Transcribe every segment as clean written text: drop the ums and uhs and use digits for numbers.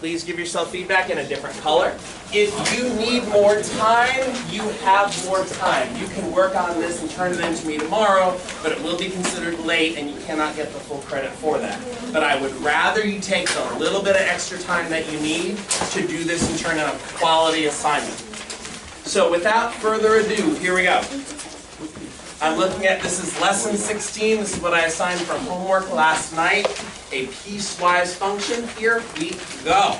please give yourself feedback in a different color. If you need more time, you have more time. You can work on this and turn it in to me tomorrow, but it will be considered late and you cannot get the full credit for that. But I would rather you take the little bit of extra time that you need to do this and turn in a quality assignment. So without further ado, here we go. I'm looking at, this is lesson 16. This is what I assigned for homework last night. A piecewise function. Here we go.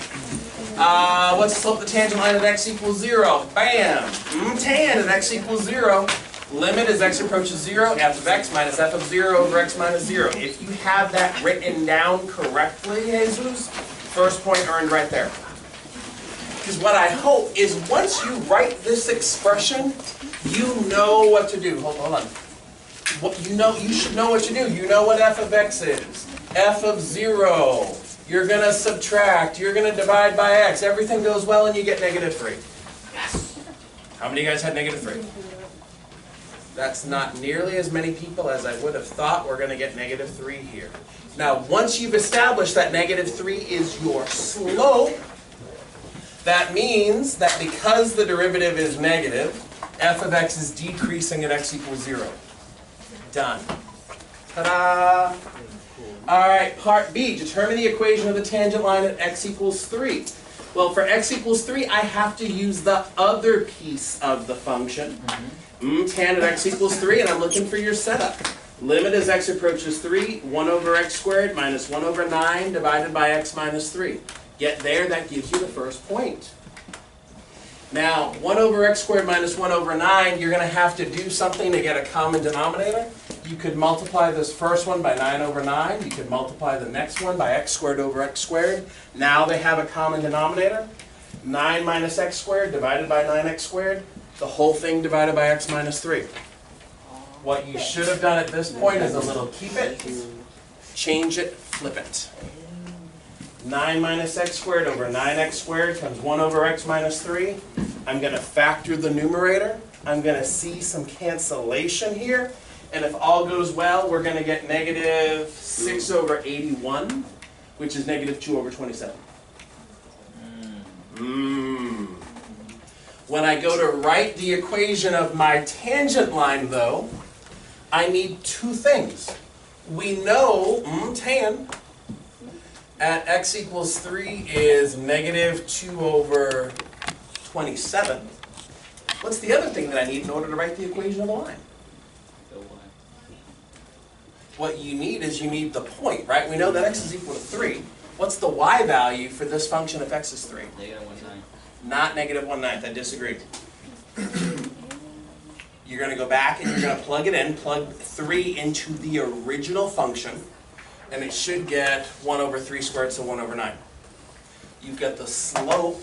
What's the slope of the tangent line at x equals 0? Bam! Tan at x equals 0. Limit as x approaches 0, f of x minus f of 0 over x minus 0. If you have that written down correctly, Jesus, first point earned right there. Because what I hope is once you write this expression, you know what to do. Hold on. You should know what to do. You know what f of x is. F of 0. You're going to subtract. You're going to divide by x. Everything goes well and you get negative 3. Yes. How many of you guys had negative 3? That's not nearly as many people as I would have thought we're going to get negative 3 here. Now, once you've established that negative 3 is your slope, that means that because the derivative is negative, f of x is decreasing at x equals 0. Done. Ta-da! All right, part B. Determine the equation of the tangent line at x equals 3. Well, for x equals 3, I have to use the other piece of the function. Tan at x equals 3, and I'm looking for your setup. Limit as x approaches 3, 1 over x squared minus 1 over 9 divided by x minus 3. Get there, that gives you the first point. Now, 1 over x squared minus 1 over 9, you're going to have to do something to get a common denominator. You could multiply this first one by 9 over 9. You could multiply the next one by x squared over x squared. Now they have a common denominator. 9 minus x squared divided by 9x squared. The whole thing divided by x minus 3. What you should have done at this point is a little keep it, change it, flip it. 9 minus x squared over 9x squared comes 1 over x minus 3. I'm going to factor the numerator. I'm going to see some cancellation here. And if all goes well, we're going to get negative 6 over 81, which is negative 2 over 27. When I go to write the equation of my tangent line, though, I need two things. We know tan at x equals 3 is negative 2 over 27. What's the other thing that I need in order to write the equation of the line? The y. What you need is you need the point, right? We know that x is equal to 3. What's the y value for this function if x is 3? Negative 1/9. Not negative 1/9. I disagree. You're going to go back and you're going to plug it in, plug 3 into the original function, and it should get 1 over 3 squared, so 1 over 9. You've got the slope,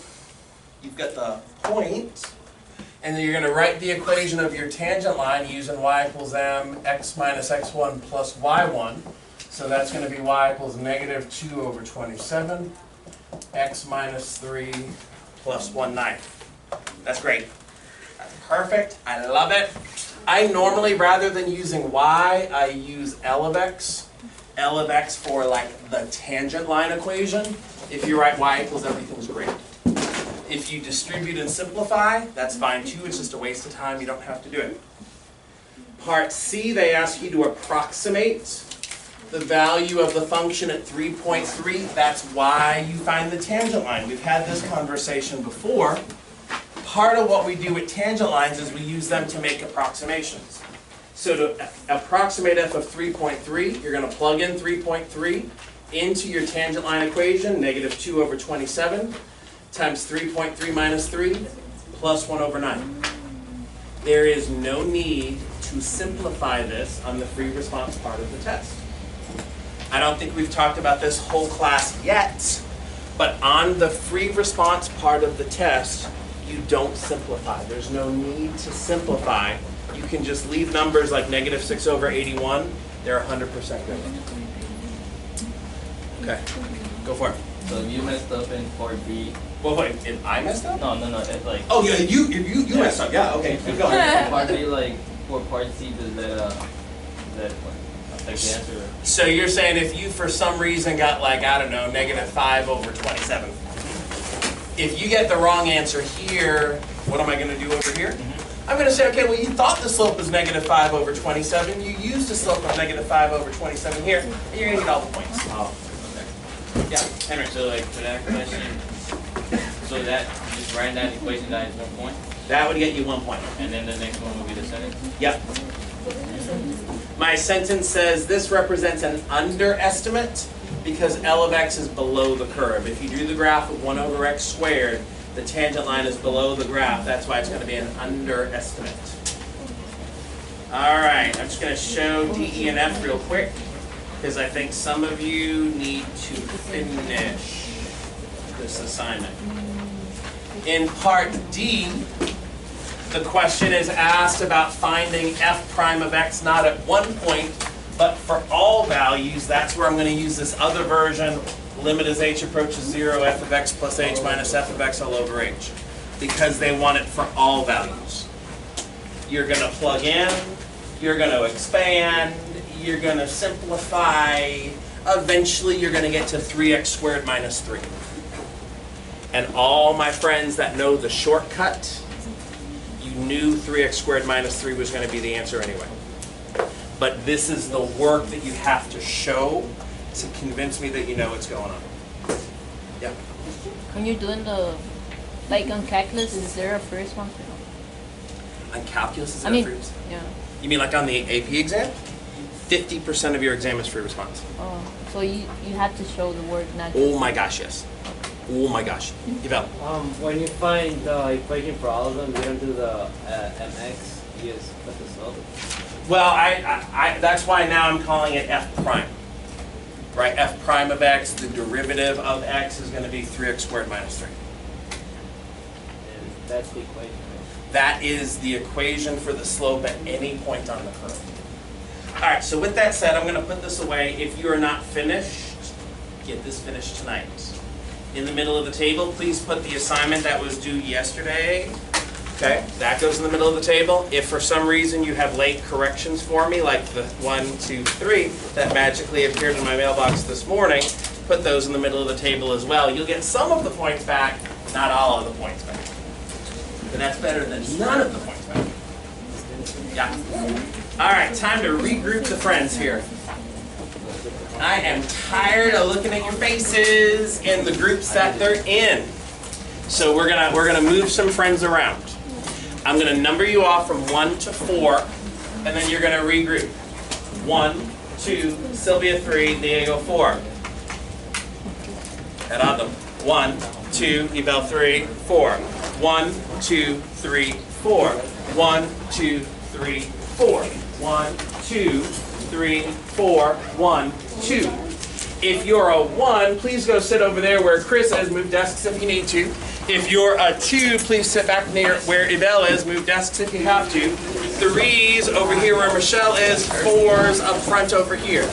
you've got the point, and then you're going to write the equation of your tangent line using y equals m x minus x1 plus y1. So that's going to be y equals negative 2 over 27, x minus 3 plus 1/9. That's great. That's perfect. I love it. I normally, rather than using y, I use L of x. L of x for like the tangent line equation. If you write y equals everything's great. If you distribute and simplify, that's fine too. It's just a waste of time. You don't have to do it. Part C, they ask you to approximate the value of the function at 3.3. That's why you find the tangent line. We've had this conversation before. Part of what we do with tangent lines is we use them to make approximations. So to approximate f of 3.3, you're going to plug in 3.3 into your tangent line equation, negative 2 over 27 times 3.3 minus 3 plus 1 over 9. There is no need to simplify this on the free response part of the test. I don't think we've talked about this whole class yet, but on the free response part of the test, you don't simplify. There's no need to simplify. You can just leave numbers like negative 6 over 81. They're 100% good. Okay, go for it. So you messed up in part B. Well, wait, if I messed up? No. It's like. Oh, yeah, you messed up. Yeah, okay, keep going. Part B, like, for part C, does that affect the answer? So you're saying if you, for some reason, got like, I don't know, negative 5 over 27. If you get the wrong answer here, what am I going to do over here? I'm going to say, okay, well, you thought the slope was -5 over 27. You used a slope of -5 over 27 here, and you're going to get all the points. Oh, okay. Yeah. Henry, so like for that question, so that just writing that equation that is 1 point, That would get you 1 point. and then the next one will be the sentence. Yep. My sentence says this represents an underestimate because L of x is below the curve. If you do the graph of 1 over x squared, the tangent line is below the graph. That's why it's going to be an underestimate. All right, I'm just going to show D, E, and F real quick because I think some of you need to finish this assignment. In part D, the question is asked about finding f prime of x not at one point, but for all values. That's where I'm going to use this other version, limit as h approaches 0, f of x plus h minus f of x all over h, because they want it for all values. You're going to plug in, you're going to expand, you're going to simplify, eventually you're going to get to 3x squared minus 3. And all my friends that know the shortcut, you knew 3x squared minus 3 was going to be the answer anyway. But this is the work that you have to show to convince me that you know what's going on. Yeah? When you're doing the, like on calculus, is there a first one? On calculus, is I that mean, free response? yeah. You mean like on the AP exam? 50% of your exam is free response. Oh, so you have to show the work, not just... Oh my gosh, yes. Oh my gosh. Yvel. When you find the equation for all of them, you don't do the mx, you just put the slope. Well, that's why now I'm calling it f prime. Right? F prime of x, the derivative of x is going to be 3x squared minus 3. And that's the equation, right? That is the equation for the slope at any point on the curve. All right, so with that said, I'm going to put this away. If you are not finished, get this finished tonight. In the middle of the table, please put the assignment that was due yesterday. Okay, that goes in the middle of the table. If for some reason you have late corrections for me, like the 1, 2, 3 that magically appeared in my mailbox this morning, put those in the middle of the table as well. You'll get some of the points back, not all of the points back. But that's better than none of the points back. Yeah. All right, time to regroup the friends here. I am tired of looking at your faces in the groups that they're in. So we're gonna move some friends around. I'm gonna number you off from 1 to 4, and then you're gonna regroup. 1, 2, Sylvia 3, Diego 4. Gerardo. 1, 2, Yvel 3, 4. 1, 2, 3, 4. 1, 2, 3, 4. 1, 2, 3, 4. 1, 2. If you're a 1, please go sit over there where Chris is. Move desks if you need to. If you're a 2, please sit back near where Yvel is. Move desks if you have to. 3s over here where Michelle is. 4s up front over here.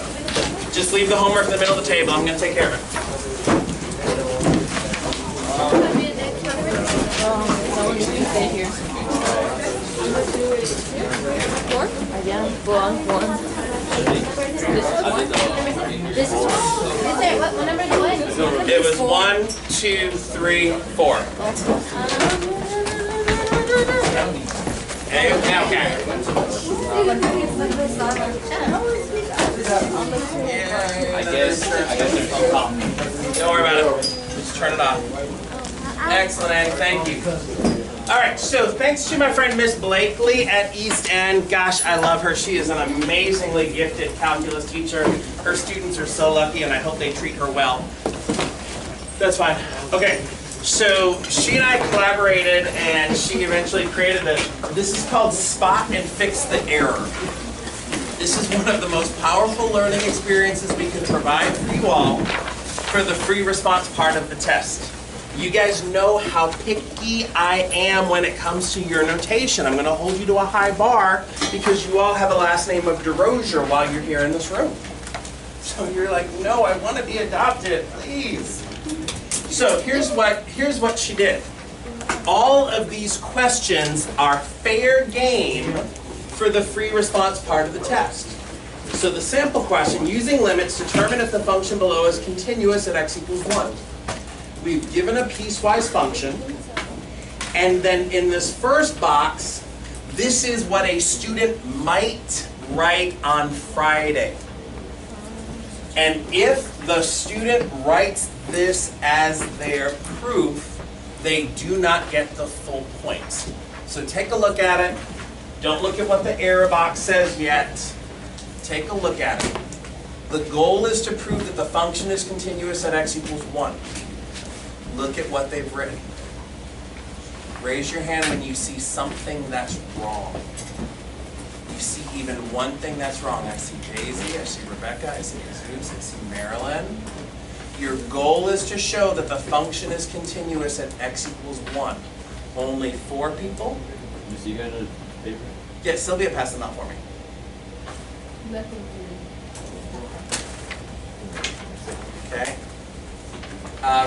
Just leave the homework in the middle of the table. I'm going to take care of it. Yeah, go on, go on. This is what number is what? It was 1, 2, 3, 4. Okay. I guess there's no problem. Don't worry about it. Just turn it off. Excellent, Annie. Thank you. All right, so thanks to my friend Miss Blakely at East End. Gosh, I love her. She is an amazingly gifted calculus teacher. Her students are so lucky, and I hope they treat her well. That's fine. Okay, so she and I collaborated, and she eventually created this. This is called Spot and Fix the Error. This is one of the most powerful learning experiences we can provide for you all for the free response part of the test. You guys know how picky I am when it comes to your notation. I'm going to hold you to a high bar because you all have a last name of DeRozier while you're here in this room. So you're like, no, I want to be adopted, please. So here's what she did. All of these questions are fair game for the free response part of the test. So the sample question, using limits, determine if the function below is continuous at x equals 1. we've given a piecewise function, and then in this first box, this is what a student might write on Friday. And if the student writes this as their proof, they do not get the full points. So take a look at it. Don't look at what the error box says yet. Take a look at it. The goal is to prove that the function is continuous at x equals 1. Look at what they've written. Raise your hand when you see something that's wrong. You see even one thing that's wrong. I see Daisy, I see Rebecca, I see Jesus, I see Marilyn. Your goal is to show that the function is continuous at x equals 1. Only 4 people? You see you got another paper? Yes, Sylvia, pass them out for me. Okay.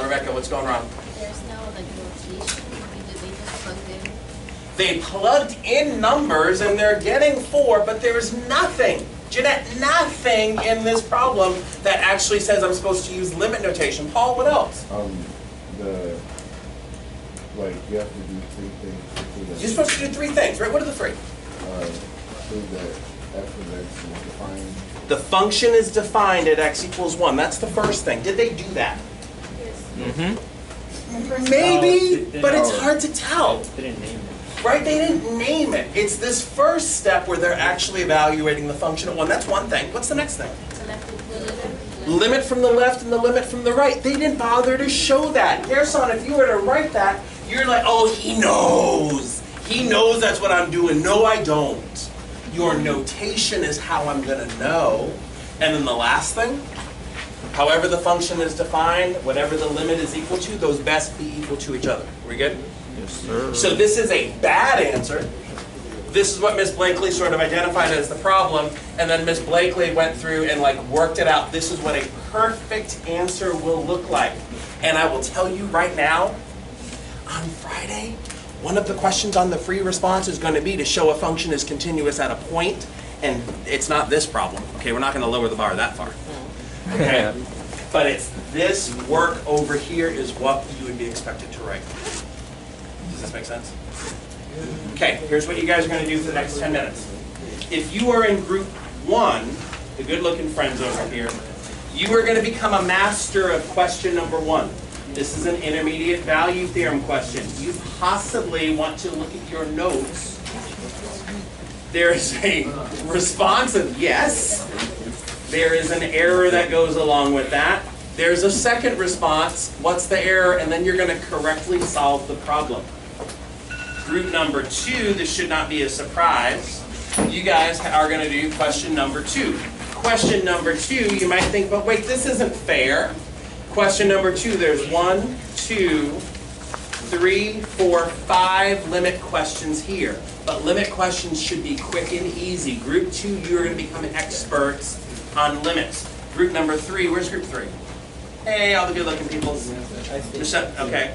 Rebecca, what's going wrong? There's no like notation. They just plugged in. They plugged in numbers and they're getting 4, but there's nothing, Jeanette, nothing in this problem that actually says I'm supposed to use limit notation. Paul, what else? You have to do 3 things. You're supposed to do 3 things, right? What are the 3? Prove that f of x is defined. The function is defined at x equals 1. That's the first thing. Did they do that? Maybe, but it's hard to tell. They didn't name it. Right? They didn't name it. It's this first step where they're actually evaluating the function at 1. That's one thing. What's the next thing? Limit from the left and the limit from the right. They didn't bother to show that. Gerson, if you were to write that, you're like, oh, he knows. He knows that's what I'm doing. No, I don't. Your notation is how I'm going to know. And then the last thing, however the function is defined, whatever the limit is equal to, those best be equal to each other. Are we good? Yes, sir. So this is a bad answer. This is what Miss Blakely sort of identified as the problem, and then Miss Blakely went through and like worked it out. This is what a perfect answer will look like. And I will tell you right now, on Friday, one of the questions on the free response is going to be to show a function is continuous at a point, and it's not this problem. Okay, we're not going to lower the bar that far. Okay, but it's this work over here is what you would be expected to write. Does this make sense? Okay, here's what you guys are going to do for the next 10 minutes. If you are in group 1, the good-looking friends over here, you are going to become a master of question number 1. This is an intermediate value theorem question. You possibly want to look at your notes. There is a response of yes. There is an error that goes along with that. There's a second response. What's the error? And then you're going to correctly solve the problem. Group number 2, this should not be a surprise. You guys are going to do question number 2. Question number 2, you might think, but wait, this isn't fair. Question number 2, there's 1, 2, 3, 4, 5 limit questions here. But limit questions should be quick and easy. Group 2, you're going to become experts on limits. Group number 3, where's group 3? Hey, all the good-looking people. Okay.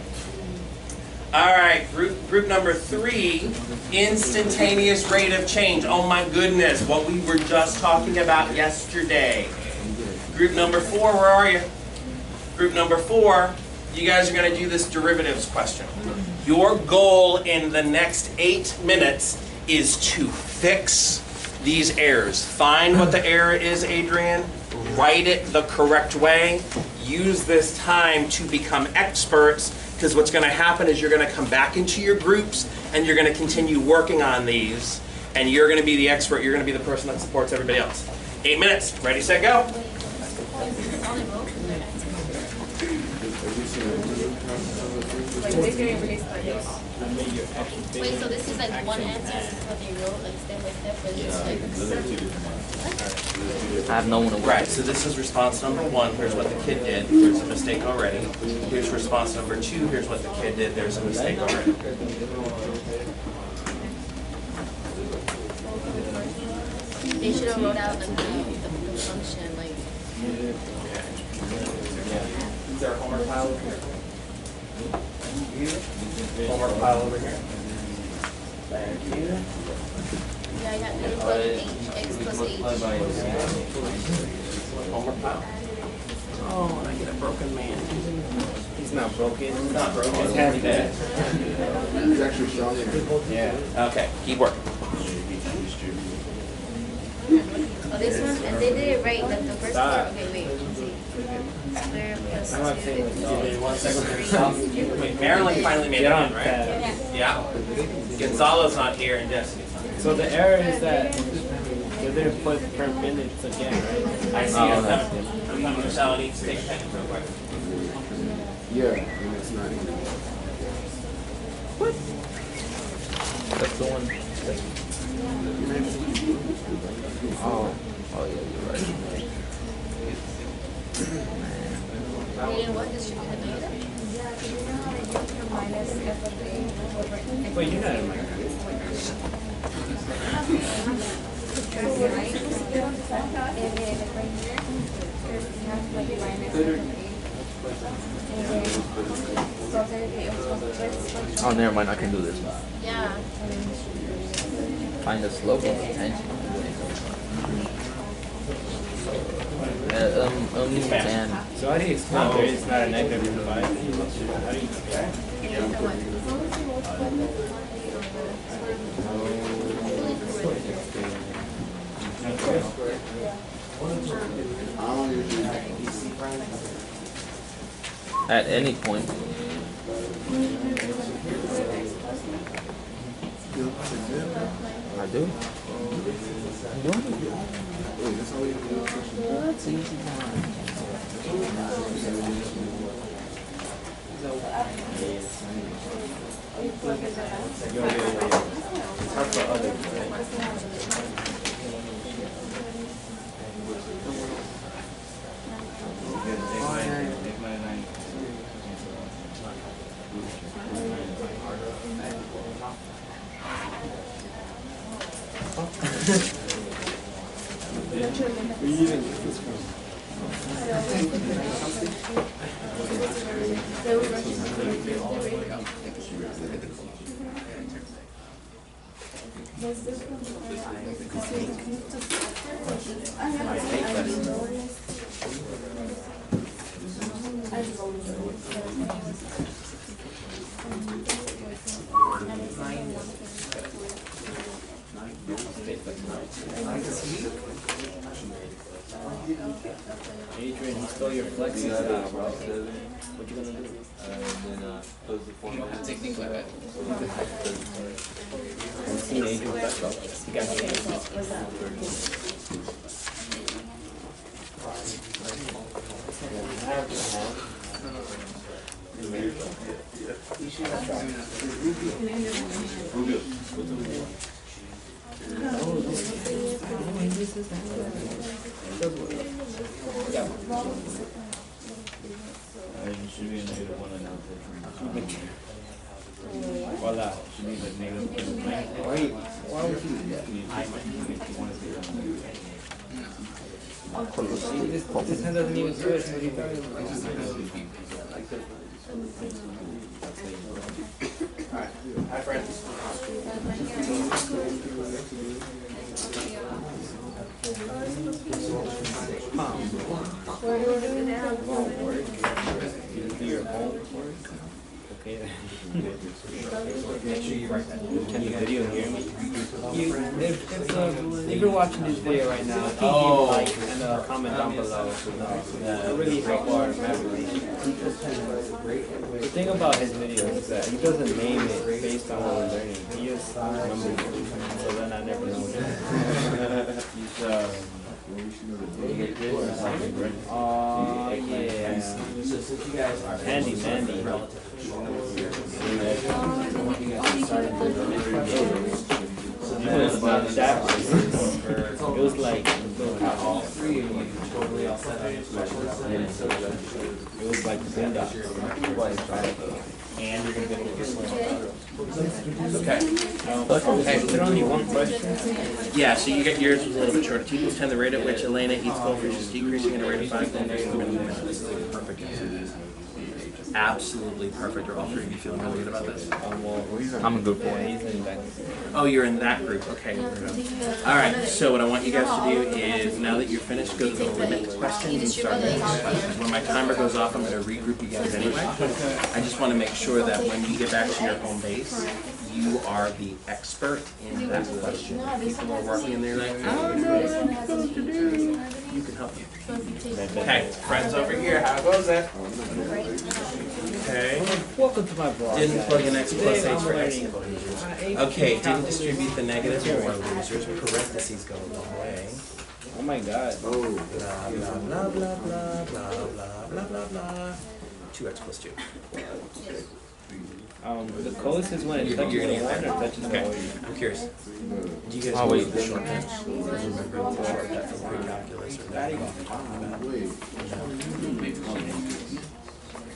All right, group number 3, instantaneous rate of change. Oh my goodness, what we were just talking about yesterday. Group number 4, where are you? Group number 4, you guys are going to do this derivatives question. Your goal in the next 8 minutes is to fix these errors. Find what the error is, Adrian. Write it the correct way. Use this time to become experts, because what's going to happen is you're going to come back into your groups and you're going to continue working on these, and you're going to be the expert. You're going to be the person that supports everybody else. 8 minutes. Ready, set, go. Wait, so this is like one answer, this is what they wrote, like step by step, but it's like... I have no one to work. Right, so this is response number 1. Here's what the kid did. There's a mistake already. Here's response number 2. Here's what the kid did. There's a mistake already. They should have wrote out like the function, like... Is there a homework pile over here? Homework pile over here. Thank you. Yeah, I got h plus h, x plus h. Homework pile. Oh, I get a broken man. He's not broken. It's not broken. It's half dead. It's actually stronger. Yeah. Okay, keep working. Oh, this one, and they did it right, like the first Stop. part. Okay, wait, let's see. Square plus I'm not saying two. like, One second. Wait, Marilyn finally made it get in, on right? pad. Yeah. Gonzalo's not here and Jessica's not here. So the error is that they didn't put per minutes again, right? I see Oh, it. that's good. Michelle needs to take a pen real quick. Yeah, and it's not even. That's the one. Oh, oh yeah, you're right. You didn't what, distribute the negative? Wait, you're not in my Oh, never mind. I can do this. Yeah. Find the slope of the tension. And So how do you explain there is not a negative root of 5? How do you compare? I don't usually. at any point, I do. I'm doing it. Wait, that's all you have to do. That's easy. It's hard for others, right? Adrian, you stole your flexi style, bro. What you gonna do? Then close the form. Technically, right? I've seen Adrian flex up. He got me. Should be a negative 1 and now Voila. should be the negative 1. Wait, why would you do that? This hand doesn't even switch. What are you talking about? Hi, friends. You do your homework. Okay. Make sure you write that. Can the video hear me? If you're watching this video right now, please Oh. like and comment down below. It really help our memory. The thing about his videos is that he doesn't name it based on what we're learning. He just remembers it. So then I never know what it is. Oh, yeah. So since you guys are Handy, handy. It was not that. It was like all three of you totally all set on your special it was like the boondocks. and you're gonna get a little Okay. Hey, is there only one question? Yeah, so you get yours was a little bit shorter. T equals 10, the rate at which Elena eats goldfish is decreasing at a rate of 5 goldfish per minute. This is a perfect answer. Absolutely perfect. Are all three of you feeling really good about this? I'm a good boy. He's in back. Oh, you're in that group. Okay. All right. So what I want you guys to do is, now that you're finished, go to the limit questions and start making questions. When my timer goes off, I'm going to regroup you guys anyway. I just want to make sure that when you get back to your home base, you are the expert in that question. People are working in there like, oh no, I'm supposed to do. You can help you. Okay, friends over here, how goes it? Okay. Welcome to my vlog. Didn't plug in X plus H for X. learning. Okay, didn't distribute the negative for losers. Parentheses go a long way. Oh my god. Blah, blah, blah, blah, blah, blah, blah, blah, blah, blah. 2x plus 2. The coldest is when it touches You're the gonna one get or touches the Okay, oil. I'm curious. Do you guys Oh, know wait. the shortcut? Remember the shortcut from pre-calculus or that?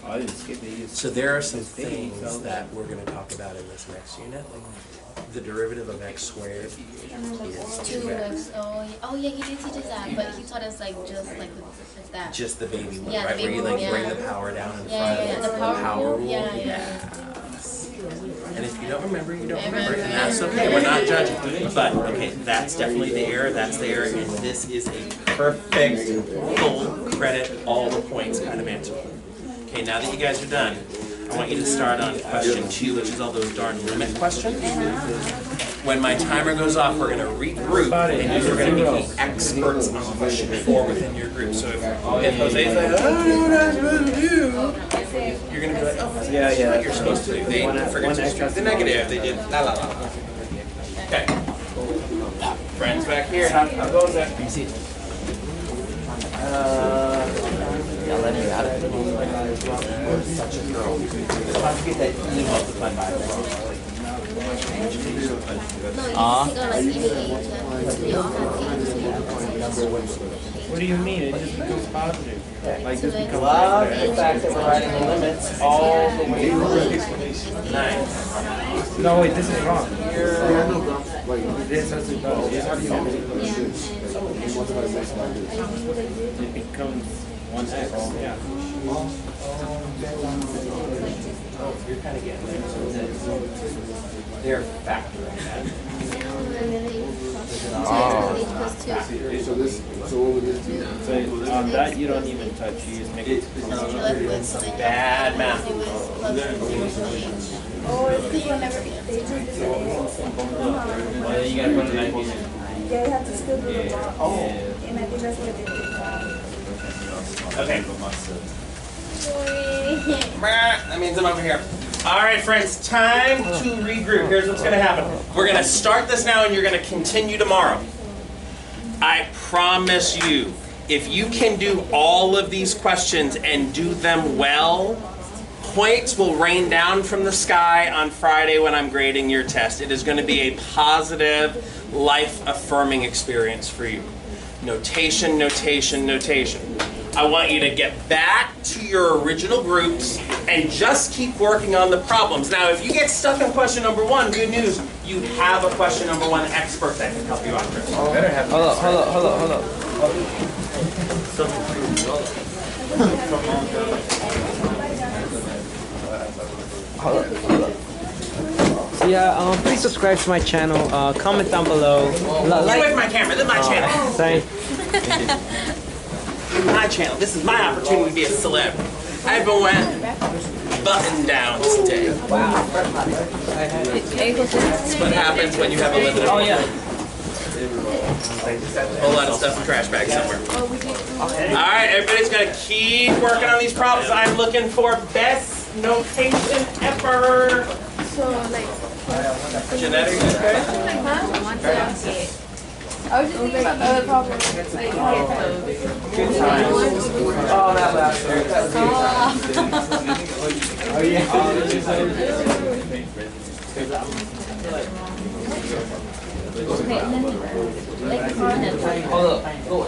Oh, I didn't skip it. So there are some things that we're going to talk about in this next unit. Like the derivative of x squared is 2x. Oh yeah, he did teach us that, but he taught us like that. Just the baby one, Yeah, the right? Where baby you like one, bring yeah. the power down in Yeah, front yeah, of the power rule. rule, yeah. Yes. And if you don't remember, you don't remember. And that's okay. We're not judging. But, okay, that's definitely the error. That's the error. And this is a perfect, full credit, all the points kind of answer. Okay, now that you guys are done, I want you to start on question 2, which is all those darn limit questions. When my timer goes off, we're going to regroup, and you're going to be the experts on question 4 within your group. So if Jose's like, I don't know what I'm supposed to do, you're going to be like, oh, that's Yeah. what you're supposed to do. They forget to distribute the negative. They did la la la. Okay. Friends back here, how goes that? Y'all let me out of it. What do you mean? It just becomes positive. Like this becomes Love negative. the fact that we're writing the limits all the way through. Nice. No, wait, this is wrong. This has to go. It becomes 1x. Yeah. Oh, you're kind of getting there. They're factoring that. So what would this be? So on that you don't even touch. You just make it. Bad math. Oh, it's because whenever Well, then you gotta put the 19 in. Yeah, you have to still do the block. And I think that's what they did. Okay. That means I'm over here. All right, friends, time to regroup. Here's what's going to happen. We're going to start this now, and you're going to continue tomorrow. I promise you, if you can do all of these questions and do them well, points will rain down from the sky on Friday when I'm grading your test. It is going to be a positive, life-affirming experience for you. Notation, notation, notation. I want you to get back to your original groups and just keep working on the problems. Now, if you get stuck on question number 1, good news, you have a question number 1 expert that can help you out. Hold up. So yeah, please subscribe to my channel. Comment down below. Get away from my camera. This is my channel. Thank. This is my channel. This is my opportunity to be a celeb. I've been wearing button down today. That's what happens when you have a limited. Oh yeah. A whole lot of stuff in trash bags somewhere. Alright, everybody's got to keep working on these problems. I'm looking for best notation ever. So, like, Jeanette, are you okay? I was just thinking about the other problem. Like, Oh, that last one. Oh,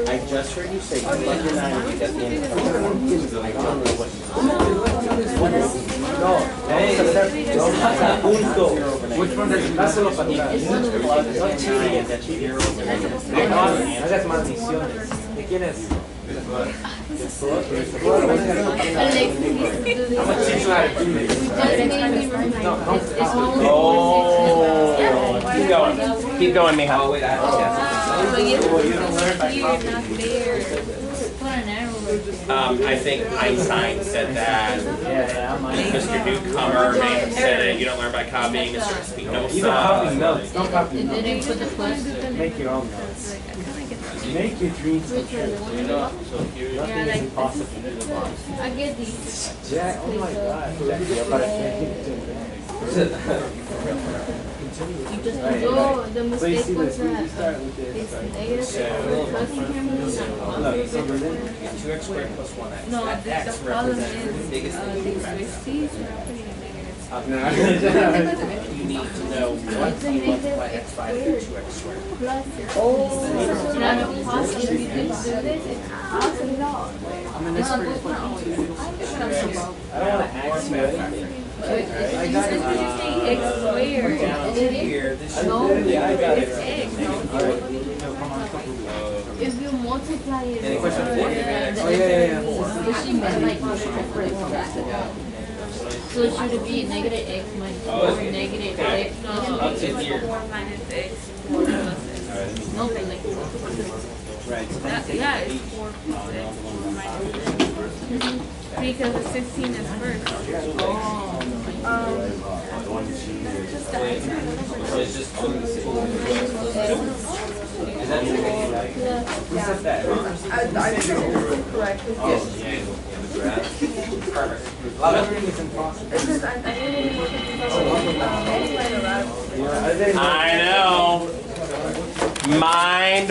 I just heard you say plug your 9 and you get the end of the I don't know what you No, hey, punto. Which one does dáselo para atrás? Son cheating. No hagas maldiciones. ¿De quién es? Oh, keep going. Keep going, Mija. Oh, wait, I I think Einstein said that. Mr. Newcomer may have said it. You don't learn by copying. Mr. Spinoza. You don't copy notes. Don't copy It notes. didn't put the plus. Make your own notes. Make your dreams come true. Nothing is impossible. I get these. Jack, oh my God. Jack, you're about to change You just Right, go, right. the So you mistake see was this, you that start with this. it's Right? negative, plus Look, so Berlin. 2x squared plus 1x. No, That the x problem represents the is, biggest thing these you can risky, so I'm putting a negative. You need to know what It's a you multiply negative x x by squared 2x squared. plus. Oh. Now the positive, if you can do this, it's positive. I'm an expert in fucking I don't want to ask you anything. It's x squared. Here, this No, I got it. it's x. If you multiply it. Any questions? Oh, yeah. But she meant like so should it be negative x minus 4, negative x Up to here. 4 minus x, 4 plus x. no, but like Yeah, it's 4 plus x, 4 minus x. Because the 16 is first. So it's just 2 Is that Who said that? I think it's correct. Perfect. Lettering is impossible. It's just, I really want to anyway, the radical. Yeah, I didn't I know. Mind